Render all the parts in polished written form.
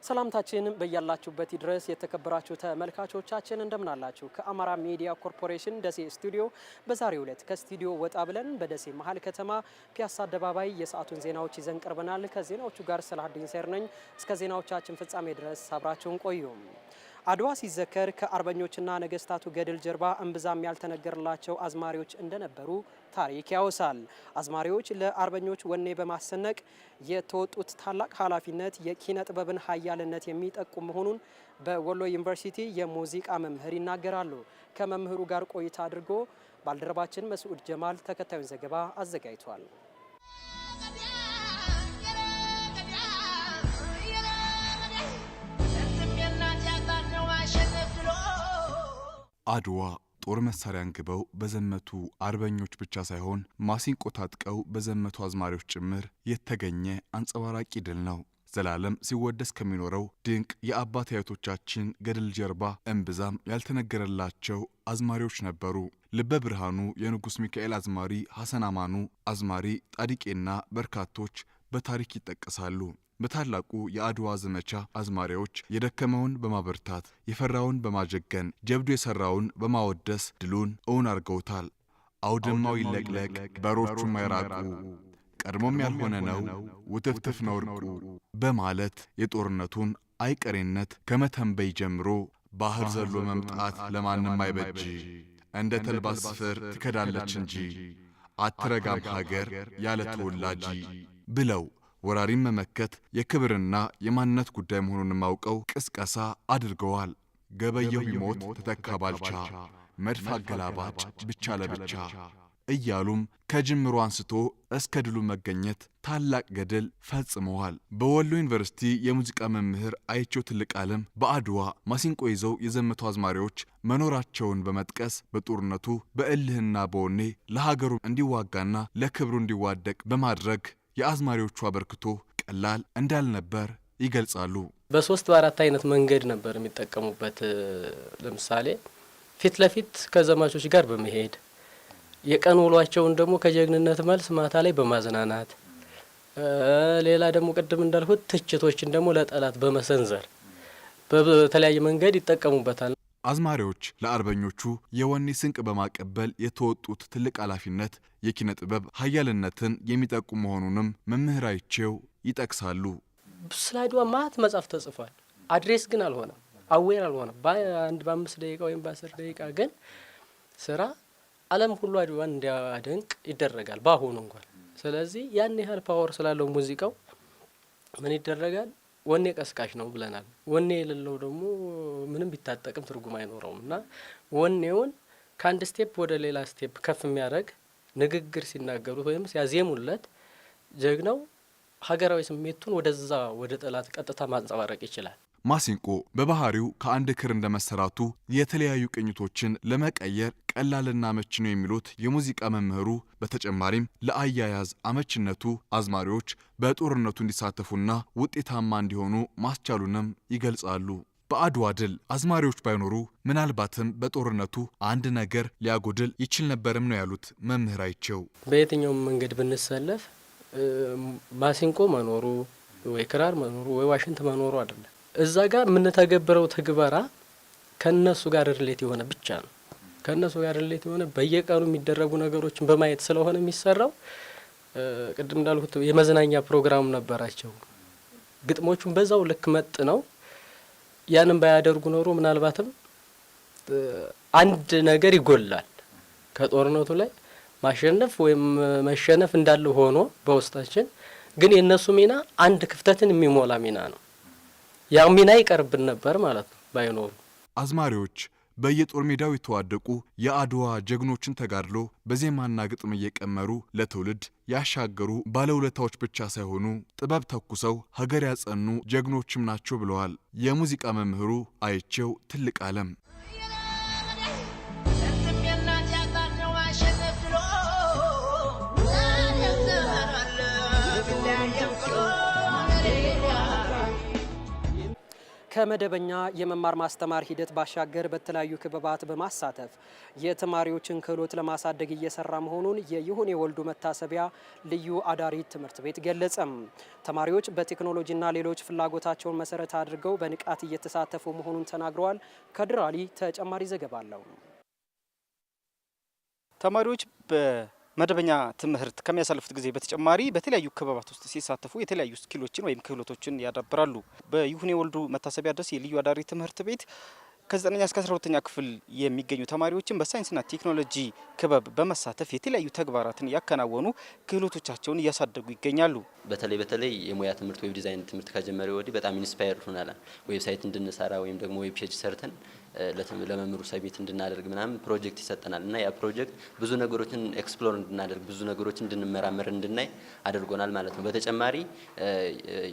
ሰላምታችን በያላችሁበት ድረስ የተከበራችሁ ተመልካቾቻችን እንደምን አላችሁ? ከአማራ ሚዲያ ኮርፖሬሽን ደሴ ስቱዲዮ በዛሬው ዕለት ከስቱዲዮ ወጣ ብለን በደሴ መሃል ከተማ ፒያሳ አደባባይ የሰዓቱን ዜናዎች ይዘን ቀርበናል። ከዜናዎቹ ጋር ሰላሀዲን ሰይር ነኝ። እስከ ዜናዎቻችን ፍጻሜ ድረስ አብራችሁን ቆዩ። አድዋ ሲዘከር ከአርበኞችና ነገስታቱ ገድል ጀርባ እምብዛም ያልተነገረላቸው አዝማሪዎች እንደነበሩ ታሪክ ያወሳል። አዝማሪዎች ለአርበኞች ወኔ በማሰነቅ የተወጡት ታላቅ ኃላፊነት የኪነ ጥበብን ኃያልነት የሚጠቁም መሆኑን በወሎ ዩኒቨርሲቲ የሙዚቃ መምህር ይናገራሉ። ከመምህሩ ጋር ቆይታ አድርጎ ባልደረባችን መስዑድ ጀማል ተከታዩን ዘገባ አዘጋጅቷል። አድዋ ጦር መሳሪያ አንግበው በዘመቱ አርበኞች ብቻ ሳይሆን ማሲንቆ ታጥቀው በዘመቱ አዝማሪዎች ጭምር የተገኘ አንጸባራቂ ድል ነው። ዘላለም ሲወደስ ከሚኖረው ድንቅ የአባት አያቶቻችን ገድል ጀርባ እምብዛም ያልተነገረላቸው አዝማሪዎች ነበሩ። ልበ ብርሃኑ የንጉሥ ሚካኤል አዝማሪ፣ ሐሰን አማኑ አዝማሪ፣ ጣዲቄና በርካቶች በታሪክ ይጠቀሳሉ። በታላቁ የአድዋ ዘመቻ አዝማሪዎች የደከመውን በማበርታት የፈራውን በማጀገን ጀብዱ የሰራውን በማወደስ ድሉን እውን አድርገውታል። አውድማው ይለቅለቅ በሮቹም አይራቁ፣ ቀድሞም ያልሆነ ነው ውትፍትፍ ነው እርቁ በማለት የጦርነቱን አይቀሬነት ከመተንበይ ጀምሮ ባህር ዘሎ መምጣት ለማንም አይበጅ፣ እንደ ተልባ ስፍር ትከዳለች እንጂ አትረጋም ሀገር ያለ ተወላጂ ብለው ወራሪን መመከት የክብርና የማንነት ጉዳይ መሆኑን ማውቀው ቅስቀሳ አድርገዋል። ገበየሁ ቢሞት ተተካ ባልቻ፣ መድፍ አገላባጭ ብቻ ለብቻ እያሉም ከጅምሩ አንስቶ እስከ ድሉ መገኘት ታላቅ ገድል ፈጽመዋል። በወሎ ዩኒቨርሲቲ የሙዚቃ መምህር አይቸው ትልቅ ዓለም በአድዋ ማሲንቆ ይዘው የዘመቱ አዝማሪዎች መኖራቸውን በመጥቀስ በጦርነቱ በእልህና በወኔ ለሀገሩ እንዲዋጋና ለክብሩ እንዲዋደቅ በማድረግ የአዝማሪዎቹ አበርክቶ ቀላል እንዳልነበር ይገልጻሉ። በሶስት በአራት አይነት መንገድ ነበር የሚጠቀሙበት። ለምሳሌ ፊት ለፊት ከዘማቾች ጋር በመሄድ የቀን ውሏቸውን ደግሞ ከጀግንነት መልስ ማታ ላይ በማዝናናት ሌላ ደግሞ ቅድም እንዳልሁት ትችቶችን ደግሞ ለጠላት በመሰንዘር በተለያየ መንገድ ይጠቀሙበታል። አዝማሪዎች ለአርበኞቹ የወኔ ስንቅ በማቀበል የተወጡት ትልቅ ኃላፊነት የኪነ ጥበብ ኃያልነትን የሚጠቁም መሆኑንም መምህራቸው ይጠቅሳሉ። ስለ አድዋ ማት መጽሐፍ ተጽፏል። አድሬስ ግን አልሆነም፣ አዌር አልሆነም። በ5 ደቂቃ ወይም በ10 ደቂቃ ግን ስራ ዓለም ሁሉ አድዋን እንዲያደንቅ ይደረጋል በአሁኑ እንኳን። ስለዚህ ያን ያህል ፓወር ስላለው ሙዚቃው ምን ይደረጋል? ወኔ ቀስቃሽ ነው ብለናል። ወኔ የሌለው ደግሞ ምንም ቢታጠቅም ትርጉም አይኖረውም እና ወኔውን ከአንድ ስቴፕ ወደ ሌላ ስቴፕ ከፍ የሚያደርግ ንግግር ሲናገሩት ወይም ሲያዜሙለት ጀግናው ሀገራዊ ስሜቱን ወደዛ ወደ ጠላት ቀጥታ ማንጸባረቅ ይችላል። ማሲንቆ በባህሪው ከአንድ ክር እንደመሰራቱ የተለያዩ ቅኝቶችን ለመቀየር ቀላልና አመቺ ነው የሚሉት የሙዚቃ መምህሩ፣ በተጨማሪም ለአያያዝ አመችነቱ አዝማሪዎች በጦርነቱ እንዲሳተፉና ውጤታማ እንዲሆኑ ማስቻሉንም ይገልጻሉ። በአድዋ ድል አዝማሪዎች ባይኖሩ ምናልባትም በጦርነቱ አንድ ነገር ሊያጎድል ይችል ነበርም ነው ያሉት መምህራቸው። በየትኛውም መንገድ ብንሰለፍ ማሲንቆ መኖሩ ወይ ክራር መኖሩ ወይ ዋሽንት መኖሩ አይደለም። እዛ ጋር የምንተገብረው ትግበራ ከነሱ ጋር ሪሌት የሆነ ብቻ ነው። ከነሱ ጋር ሪሌት የሆነ በየቀኑ የሚደረጉ ነገሮችን በማየት ስለሆነ የሚሰራው። ቅድም እንዳልኩት የመዝናኛ ፕሮግራም ነበራቸው። ግጥሞቹን በዛው ልክ መጥ ነው። ያንን ባያደርጉ ኖሮ ምናልባትም አንድ ነገር ይጎላል። ከጦርነቱ ላይ ማሸነፍ ወይም መሸነፍ እንዳለ ሆኖ በውስጣችን ግን የነሱ ሚና አንድ ክፍተትን የሚሞላ ሚና ነው። ያ ሚና ይቀርብን ነበር ማለት ነው ባይኖሩ። አዝማሪዎች በየጦር ሜዳው የተዋደቁ የአድዋ ጀግኖችን ተጋድሎ በዜማና ግጥም እየቀመሩ ለትውልድ ያሻገሩ ባለውለታዎች ብቻ ሳይሆኑ ጥበብ ተኩሰው ሀገር ያጸኑ ጀግኖችም ናቸው ብለዋል የሙዚቃ መምህሩ አይቸው ትልቅ ዓለም። ከመደበኛ የመማር ማስተማር ሂደት ባሻገር በተለያዩ ክበባት በማሳተፍ የተማሪዎችን ክህሎት ለማሳደግ እየሰራ መሆኑን የይሁኔ ወልዱ መታሰቢያ ልዩ አዳሪ ትምህርት ቤት ገለጸም። ተማሪዎች በቴክኖሎጂና ሌሎች ፍላጎታቸውን መሰረት አድርገው በንቃት እየተሳተፉ መሆኑን ተናግረዋል። ከድር አሊ ተጨማሪ ዘገባ አለው። ተማሪዎች በመደበኛ ትምህርት ከሚያሳልፉት ጊዜ በተጨማሪ በተለያዩ ክበባት ውስጥ ሲሳተፉ የተለያዩ ስኪሎችን ወይም ክህሎቶችን ያዳብራሉ። በይሁኔ ወልዱ መታሰቢያ ደሴ ልዩ አዳሪ ትምህርት ቤት ከ9ኛ እስከ 12ኛ ክፍል የሚገኙ ተማሪዎችን በሳይንስና ቴክኖሎጂ ክበብ በመሳተፍ የተለያዩ ተግባራትን ያከናወኑ ክህሎቶቻቸውን እያሳደጉ ይገኛሉ። በተለይ የሙያ ትምህርት ዌብ ዲዛይን ትምህርት ከጀመረ ወዲህ በጣም ኢንስፓየር ሆናል። ዌብሳይት እንድንሰራ ወይም ደግሞ ዌብ ፔጅ ሰርተን ለመምህሩ ሰሚት እንድናደርግ ምናምን ፕሮጀክት ይሰጠናል እና ያ ፕሮጀክት ብዙ ነገሮችን ኤክስፕሎር እንድናደርግ ብዙ ነገሮችን እንድንመራመር እንድናይ አድርጎናል ማለት ነው። በተጨማሪ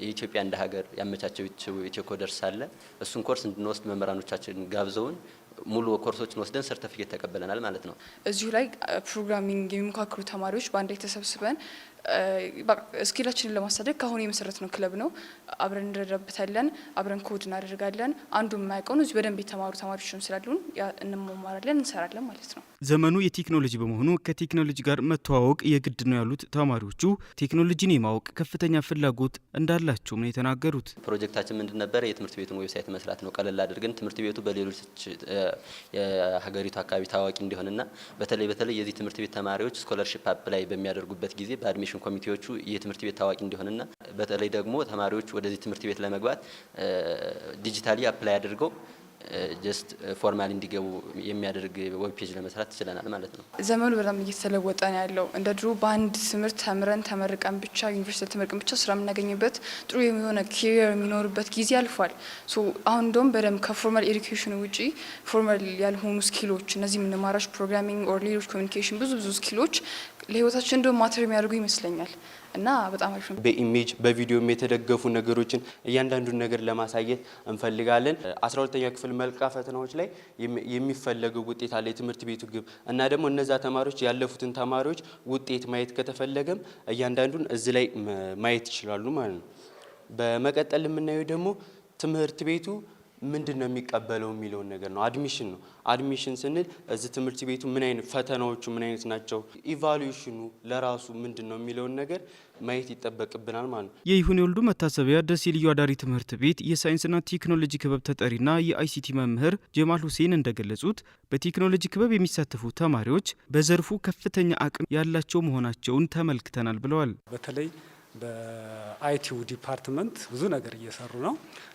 የኢትዮጵያ እንደ ሀገር ያመቻቸው ኢትዮ ኮደርስ አለ። እሱን ኮርስ እንድንወስድ መምህራኖቻችን ጋብዘውን ሙሉ ኮርሶችን ወስደን ሰርቲፊኬት ተቀበለናል ማለት ነው። እዚሁ ላይ ፕሮግራሚንግ የሚሞካክሩ ተማሪዎች በአንድ ላይ ተሰብስበን ስኪላችንን ለማሳደግ ካሁን የመሰረትነው ክለብ ነው። አብረን እንረዳበታለን፣ አብረን ኮድ እናደርጋለን። አንዱ የማያውቀውን እዚህ በደንብ የተማሩ ተማሪዎችም ስላሉን እንማማራለን፣ እንሰራለን ማለት ነው። ዘመኑ የቴክኖሎጂ በመሆኑ ከቴክኖሎጂ ጋር መተዋወቅ የግድ ነው ያሉት ተማሪዎቹ ቴክኖሎጂን የማወቅ ከፍተኛ ፍላጎት እንዳላቸው ነው የተናገሩት። ፕሮጀክታችን ምንድን ነበር? የትምህርት ቤቱን ዌብሳይት መስራት ነው። ቀለል አድርገን ትምህርት ቤቱ በሌሎች የሀገሪቱ አካባቢ ታዋቂ እንዲሆንና በተለይ የዚህ ትምህርት ቤት ተማሪዎች ስኮለርሺፕ አፕላይ በሚያደርጉበት ጊዜ በአድሚሽን ኮሚቴዎቹ የትምህርት ቤት ታዋቂ እንዲሆንና በተለይ ደግሞ ተማሪዎች ወደዚህ ትምህርት ቤት ለመግባት ዲጂታሊ አፕላይ አድርገው ጀስት ፎርማሊ እንዲገቡ የሚያደርግ ዌብ ፔጅ ለመስራት ይችላል ማለት ነው። ዘመኑ በጣም እየተለወጠ ነው ያለው። እንደ ድሮ በአንድ ትምህርት ተምረን ተመርቀን ብቻ ዩኒቨርሲቲ ተመርቀን ብቻ ስራ የምናገኝበት ጥሩ የሆነ ኬሪየር የሚኖርበት ጊዜ አልፏል። አሁን እንደውም በደንብ ከፎርማል ኤዱኬሽን ውጪ ፎርማል ያልሆኑ ስኪሎች እነዚህ የምንማራቸው ፕሮግራሚንግ ኦር ሌሎች ኮሚኒኬሽን ብዙ ስኪሎች ለህይወታችን እንደውም ማተር የሚያደርጉ ይመስለኛል እና በጣም አሪፍ ነው። በኢሜጅ በቪዲዮም የተደገፉ ነገሮችን እያንዳንዱን ነገር ለማሳየት እንፈልጋለን። 12ኛ ክፍል መልቀቂያ ፈተናዎች ላይ የሚፈለገው ውጤት አለ፣ የትምህርት ቤቱ ግብ እና ደግሞ እነዛ ተማሪዎች ያለፉትን ተማሪዎች ውጤት ማየት ከተፈለገም እያንዳንዱን እዚህ ላይ ማየት ይችላሉ ማለት ነው። በመቀጠል የምናየው ደግሞ ትምህርት ቤቱ ምንድን ነው የሚቀበለው የሚለውን ነገር ነው። አድሚሽን ነው። አድሚሽን ስንል እዚህ ትምህርት ቤቱ ምን አይነት ፈተናዎቹ ምን አይነት ናቸው፣ ኢቫሉዌሽኑ ለራሱ ምንድን ነው የሚለውን ነገር ማየት ይጠበቅብናል ማለት ነው። የይሁኔ ወልዱ መታሰቢያ ደሴ ልዩ አዳሪ ትምህርት ቤት የሳይንስና ቴክኖሎጂ ክበብ ተጠሪና የአይሲቲ መምህር ጀማል ሁሴን እንደገለጹት በቴክኖሎጂ ክበብ የሚሳተፉ ተማሪዎች በዘርፉ ከፍተኛ አቅም ያላቸው መሆናቸውን ተመልክተናል ብለዋል። በተለይ በአይቲው ዲፓርትመንት ብዙ ነገር እየሰሩ ነው።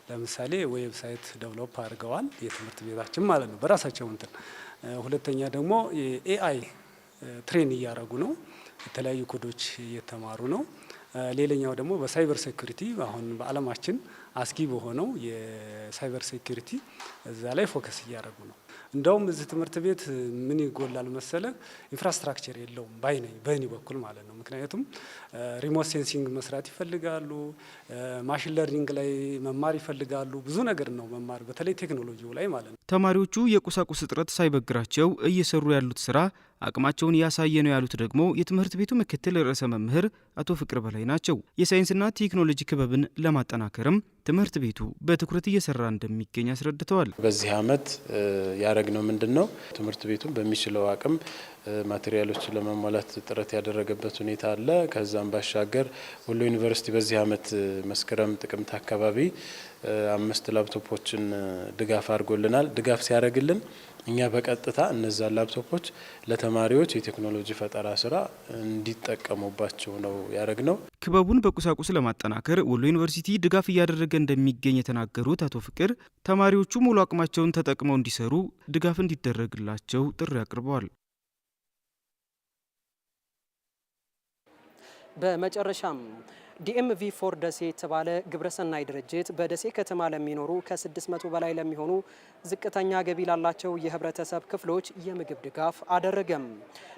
ለምሳሌ ዌብሳይት ዴቨሎፕ አድርገዋል፣ የትምህርት ቤታችን ማለት ነው በራሳቸው እንትን። ሁለተኛ ደግሞ የኤአይ ትሬን እያደረጉ ነው፣ የተለያዩ ኮዶች እየተማሩ ነው። ሌላኛው ደግሞ በሳይበር ሴኩሪቲ አሁን በዓለማችን አስጊ በሆነው የሳይበር ሴኩሪቲ እዛ ላይ ፎከስ እያደረጉ ነው። እንደውም እዚህ ትምህርት ቤት ምን ይጎላል መሰለ፣ ኢንፍራስትራክቸር የለውም በእኔ በኩል ማለት ነው። ምክንያቱም ሪሞት ሴንሲንግ መስራት ይፈልጋሉ፣ ማሽን ለርኒንግ ላይ መማር ይፈልጋሉ። ብዙ ነገር ነው መማር፣ በተለይ ቴክኖሎጂው ላይ ማለት ነው። ተማሪዎቹ የቁሳቁስ እጥረት ሳይበግራቸው እየሰሩ ያሉት ስራ አቅማቸውን ያሳየ ነው ያሉት ደግሞ የትምህርት ቤቱ ምክትል ርዕሰ መምህር አቶ ፍቅር በላይ ናቸው። የሳይንስና ቴክኖሎጂ ክበብን ለማጠናከርም ትምህርት ቤቱ በትኩረት እየሰራ እንደሚገኝ አስረድተዋል። በዚህ ዓመት ያደረግነው ምንድን ነው? ትምህርት ቤቱን በሚችለው አቅም ማቴሪያሎችን ለማሟላት ጥረት ያደረገበት ሁኔታ አለ። ከዛም ባሻገር ወሎ ዩኒቨርሲቲ በዚህ ዓመት መስከረም ጥቅምት አካባቢ 5 ላፕቶፖችን ድጋፍ አድርጎልናል። ድጋፍ ሲያደርግልን እኛ በቀጥታ እነዛን ላፕቶፖች ለተማሪዎች የቴክኖሎጂ ፈጠራ ስራ እንዲጠቀሙባቸው ነው ያደረግነው። ክበቡን በቁሳቁስ ለማጠናከር ወሎ ዩኒቨርሲቲ ድጋፍ እያደረገ እንደሚገኝ የተናገሩት አቶ ፍቅር ተማሪዎቹ ሙሉ አቅማቸውን ተጠቅመው እንዲሰሩ ድጋፍ እንዲደረግላቸው ጥሪ አቅርበዋል። በመጨረሻም ዲኤምቪ ፎር ደሴ የተባለ ግብረሰናይ ድርጅት በደሴ ከተማ ለሚኖሩ ከ600 በላይ ለሚሆኑ ዝቅተኛ ገቢ ላላቸው የህብረተሰብ ክፍሎች የምግብ ድጋፍ አደረገም።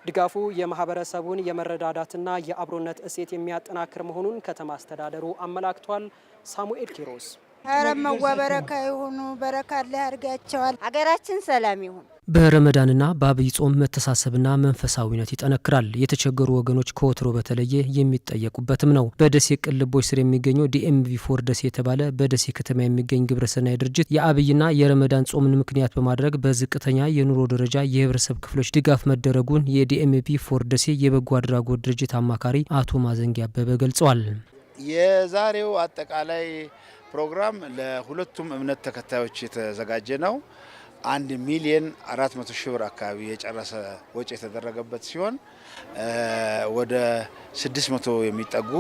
ድጋፉ የማህበረሰቡን የመረዳዳትና የአብሮነት እሴት የሚያጠናክር መሆኑን ከተማ አስተዳደሩ አመላክቷል። ሳሙኤል ኪሮስ አረመዋ በረካ ይሁኑ፣ በረካ ላይ አድርጋቸዋል። ሀገራችን ሰላም ይሁን። በረመዳንና በአብይ ጾም መተሳሰብና መንፈሳዊነት ይጠነክራል። የተቸገሩ ወገኖች ከወትሮ በተለየ የሚጠየቁበትም ነው። በደሴ ቅልቦች ስር የሚገኘው ዲኤምቪ ፎር ደሴ የተባለ በደሴ ከተማ የሚገኝ ግብረሰናይ ድርጅት የአብይና የረመዳን ጾምን ምክንያት በማድረግ በዝቅተኛ የኑሮ ደረጃ የህብረተሰብ ክፍሎች ድጋፍ መደረጉን የዲኤምቪ ፎር ደሴ የበጎ አድራጎት ድርጅት አማካሪ አቶ ማዘንጊያ አበበ ገልጸዋል። የዛሬው አጠቃላይ ፕሮግራም ለሁለቱም እምነት ተከታዮች የተዘጋጀ ነው። 1,400,000 ብር አካባቢ የጨረሰ ወጪ የተደረገበት ሲሆን ወደ 600 የሚጠጉ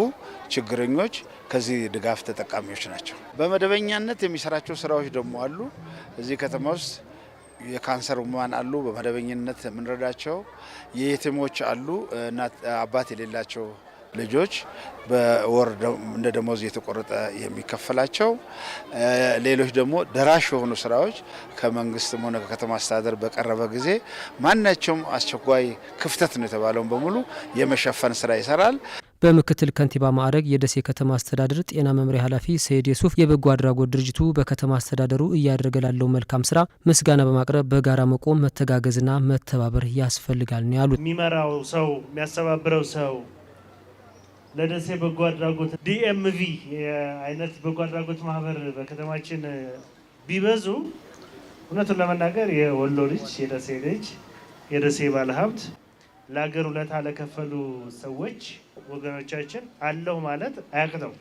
ችግረኞች ከዚህ ድጋፍ ተጠቃሚዎች ናቸው። በመደበኛነት የሚሰራቸው ስራዎች ደግሞ አሉ። እዚህ ከተማ ውስጥ የካንሰር ህሙማን አሉ፣ በመደበኛነት የምንረዳቸው የየቲሞች አሉ፣ አባት የሌላቸው ልጆች በወር እንደ ደሞዝ የተቆረጠ የሚከፈላቸው፣ ሌሎች ደግሞ ደራሽ የሆኑ ስራዎች ከመንግስትም ሆነ ከከተማ አስተዳደር በቀረበ ጊዜ ማናቸውም አስቸኳይ ክፍተት ነው የተባለውን በሙሉ የመሸፈን ስራ ይሰራል። በምክትል ከንቲባ ማዕረግ የደሴ ከተማ አስተዳደር ጤና መምሪያ ኃላፊ ሰይድ የሱፍ የበጎ አድራጎት ድርጅቱ በከተማ አስተዳደሩ እያደረገ ላለው መልካም ስራ ምስጋና በማቅረብ በጋራ መቆም መተጋገዝና መተባበር ያስፈልጋል ነው ያሉት። የሚመራው ሰው የሚያስተባብረው ሰው ለደሴ በጎ አድራጎት ዲኤምቪ አይነት በጎ አድራጎት ማህበር በከተማችን ቢበዙ እውነቱን ለመናገር የወሎ ልጅ የደሴ ልጅ የደሴ ባለሀብት ለሀገር ውለታ ለከፈሉ ሰዎች ወገኖቻችን አለው ማለት አያቅተው።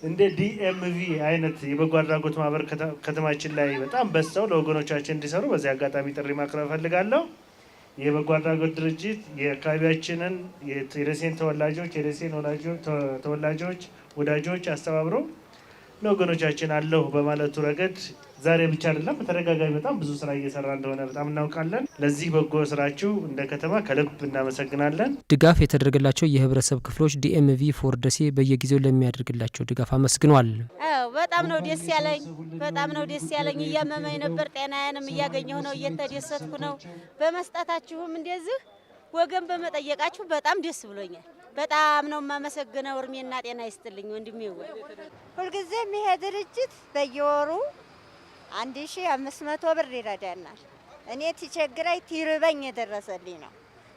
እንደ ዲኤምቪ አይነት የበጎ አድራጎት ማህበር ከተማችን ላይ በጣም በዝተው ለወገኖቻችን እንዲሰሩ በዚህ አጋጣሚ ጥሪ ማቅረብ እፈልጋለሁ። የበጎ አድራጎት ድርጅት የአካባቢያችንን የደሴን ተወላጆች የደሴን ተወላጆች ወዳጆች አስተባብሮ ለወገኖቻችን አለሁ በማለቱ ረገድ ዛሬ ብቻ አይደለም በተደጋጋሚ በጣም ብዙ ስራ እየሰራ እንደሆነ በጣም እናውቃለን። ለዚህ በጎ ስራችሁ እንደ ከተማ ከልብ እናመሰግናለን። ድጋፍ የተደረገላቸው የህብረተሰብ ክፍሎች ዲኤምቪ ፎር ደሴ በየጊዜው ለሚያደርግላቸው ድጋፍ አመስግነዋል። በጣም ነው ደስ ያለኝ፣ በጣም ነው ደስ ያለኝ። እያመመኝ ነበር፣ ጤናዬንም እያገኘሁ ነው፣ እየተደሰትኩ ነው። በመስጠታችሁም እንደዚህ ወገን በመጠየቃችሁ በጣም ደስ ብሎኛል። በጣም ነው የማመሰግነው። እርሜና ጤና ይስጥልኝ ወንድሜ። ሁልጊዜም ይሄ ድርጅት በየወሩ 1,500 ብር ይረዳናል። እኔ ትቸግራይ ትርበኝ የደረሰልኝ ነው።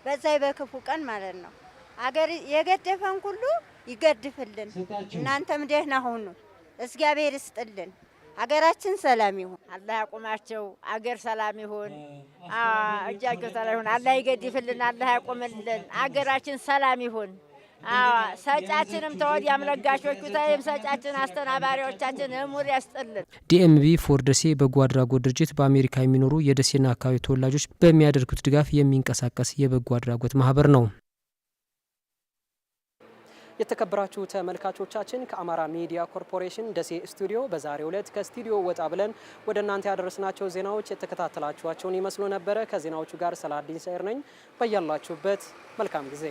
በዛይ በክፉ ቀን ማለት ነው። አገር የገደፈን ሁሉ ይገድፍልን። እናንተም ደህና ሁኑ። እግዚአብሔር ይስጥልን። አገራችን ሰላም ይሁን። አላህ ያቁማቸው። አገር ሰላም ይሁን። እጃቸው ሰላም ይሁን። አላህ ይገድፍልን። አላህ ያቁምልን። አገራችን ሰላም ይሁን። ሰጫችንም ተወዲያም ለጋሾቹ ታይም ሰጫችን አስተናባሪዎቻችን እሙር ያስጥልን። ዲኤምቪ ፎር ደሴ በጎ አድራጎት ድርጅት በአሜሪካ የሚኖሩ የደሴና አካባቢ ተወላጆች በሚያደርጉት ድጋፍ የሚንቀሳቀስ የበጎ አድራጎት ማህበር ነው። የተከበራችሁ ተመልካቾቻችን ከአማራ ሚዲያ ኮርፖሬሽን ደሴ ስቱዲዮ በዛሬው ዕለት ከስቱዲዮ ወጣ ብለን ወደ እናንተ ያደረስናቸው ዜናዎች የተከታተላችኋቸውን ይመስሉ ነበረ። ከዜናዎቹ ጋር ሰላዲን ሰይር ነኝ። በያላችሁበት መልካም ጊዜ